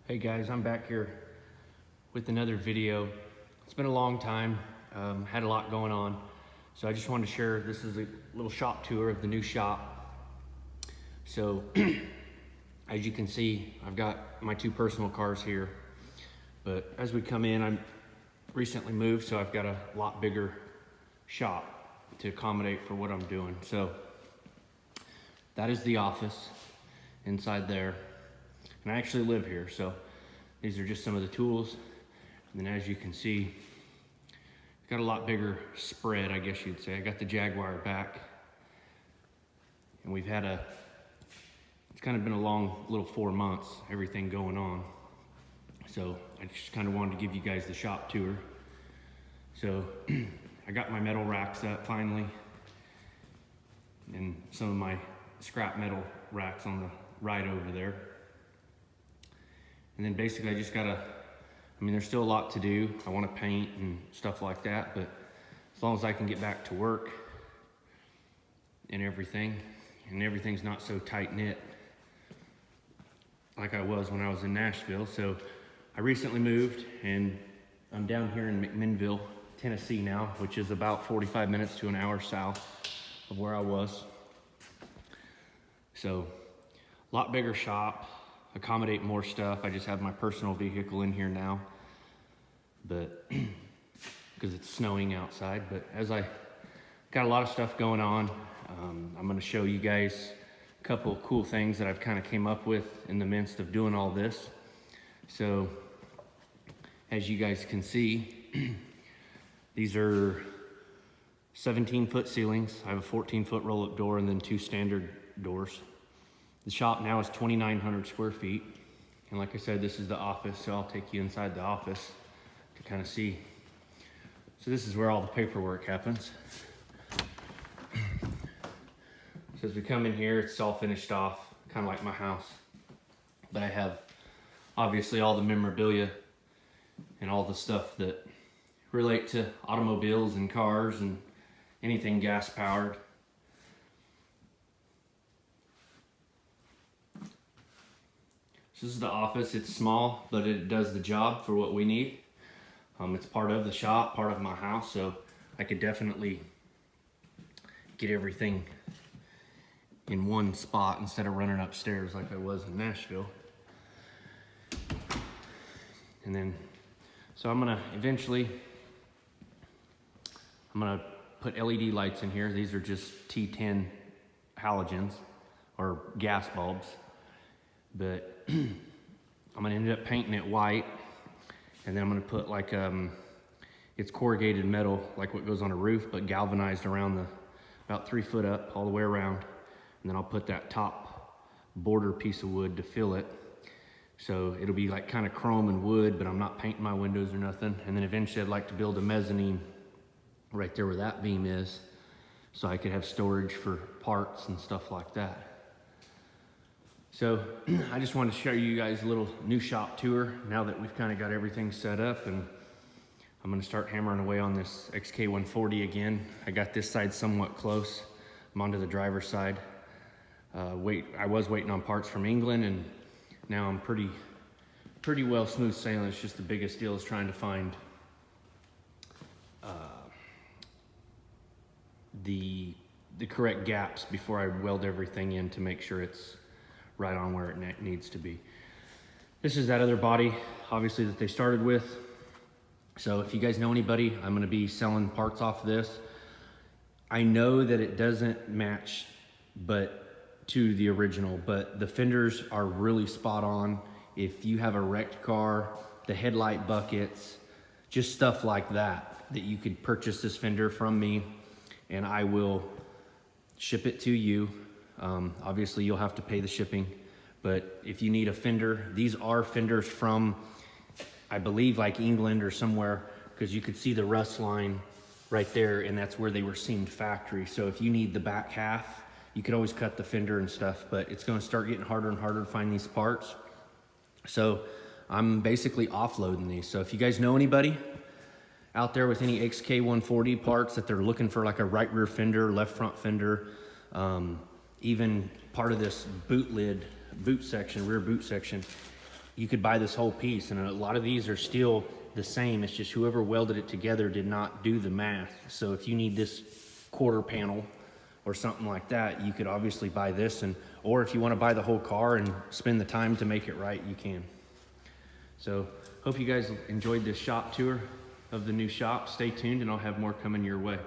Hey guys, I'm back here with another video. It's been a long time, had a lot going on. So I just wanted to share, this is a little shop tour of the new shop. So as you can see, I've got my two personal cars here. But as we come in, I'm recently moved, so I've got a lot bigger shop to accommodate for what I'm doing. So that is the office inside there. And I actually live here, so these are just some of the tools. And then as you can see, got a lot bigger spread, I guess you'd say. I got the Jaguar back. And we've had it's kind of been a long little 4 months, everything going on. So I just kind of wanted to give you guys the shop tour. So I got my metal racks up finally. And some of my scrap metal racks on the right over there. And then basically I just gotta, there's still a lot to do. I wanna paint and stuff like that, but as long as I can get back to work and everything's not so tight knit like I was when I was in Nashville. So I recently moved and I'm down here in McMinnville, Tennessee now, which is about 45 minutes to an hour south of where I was. So a lot bigger shop, accommodate more stuff. I just have my personal vehicle in here now, but because it's snowing outside. But as I got a lot of stuff going on, I'm going to show you guys a couple of cool things that I've kind of came up with in the midst of doing all this. So as you guys can see, these are 17-foot ceilings. I have a 14-foot roll-up door and then two standard doors. The shop now is 2,900 square feet. And like I said, this is the office, so I'll take you inside the office to kind of see. So this is where all the paperwork happens. So as we come in here, it's all finished off, kind of like my house. But I have obviously all the memorabilia and all the stuff that relate to automobiles and cars and anything gas powered. This is the office. It's small, but it does the job for what we need. It's part of the shop, part of my house, so I could definitely get everything in one spot instead of running upstairs like I was in Nashville. And then, so I'm gonna put LED lights in here. These are just T10 halogens or gas bulbs. But I'm gonna end up painting it white, and then I'm gonna put like it's corrugated metal, like what goes on a roof, but galvanized around about 3 foot up all the way around. And then I'll put that top border piece of wood to fill it. So it'll be like kind of chrome and wood, but I'm not painting my windows or nothing. And then eventually I'd like to build a mezzanine right there where that beam is, so I could have storage for parts and stuff like that. So I just wanted to show you guys a little new shop tour now that we've kind of got everything set up, and I'm going to start hammering away on this XK140 again. I got this side somewhat close. I'm onto the driver's side. I was waiting on parts from England, and now I'm pretty well smooth sailing. It's just the biggest deal is trying to find the correct gaps before I weld everything in to make sure it's right on where it needs to be. This is that other body, obviously, that they started with. So if you guys know anybody, I'm gonna be selling parts off this. I know that it doesn't match to the original, but the fenders are really spot on. If you have a wrecked car, the headlight buckets, just stuff like that you could purchase this fender from me, and I will ship it to you. Obviously you'll have to pay the shipping, but if you need a fender, these are fenders from, I believe, like England or somewhere, because you could see the rust line right there, and that's where they were seamed factory. So if you need the back half, you could always cut the fender and stuff, but it's going to start getting harder and harder to find these parts. So I'm basically offloading these. So if you guys know anybody out there with any XK140 parts that they're looking for, like a right rear fender, left front fender, even part of this boot section, rear boot section, you could buy this whole piece, and a lot of these are still the same. It's just whoever welded it together did not do the math. So if you need this quarter panel or something like that, you could obviously buy this, or if you want to buy the whole car and spend the time to make it right, you can. So hope you guys enjoyed this shop tour of the new shop. Stay tuned and I'll have more coming your way.